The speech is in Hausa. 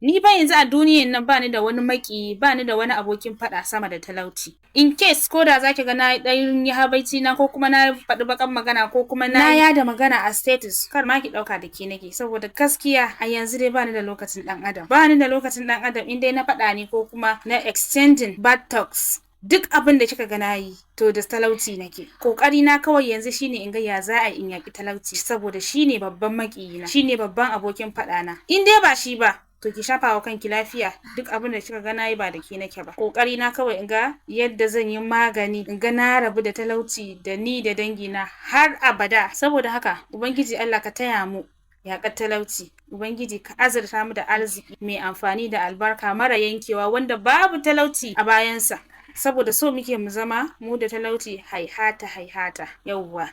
Ni ba yanzu a duniyan nan bani da wani maki, bani da wani abokin faɗa sama da talauci. In case ko da zaki ga na ɗan yi habaici na ko kuma na faɗi bakan magana ko kuma na yada magana a status, kar ma ki ɗauka da ke nake, saboda gaskiya a yanzu dai bani da lokacin ɗan adam. Bani da lokacin ɗan adam in dai na faɗa ne ko kuma na exchanging bad talks. Duk abin da kika ga nayi to da talauci nake. Kokari na kawai yanzu shine in ga ya za a in yaki talauci, saboda shine babban makiyina, shine babban abokin faɗa na. In dai ba shi ba, to ki shafa wa kanki lafiya. Duk abin da kika ga nayi ba da ke nake ba. Kokari na kawai in ga yadda zan yi magani, in ga na rabu da talauci da ni da dangina har abada. Saboda haka Ubangiji Allah ka taya mu yaƙar talauci. Ubangiji ka azurta mu da arziki mai amfani da albarka mara yankewa wanda babu talauci a bayansa. Saboda so muke mu zama mu da talauci haihata haihata. Yauwa.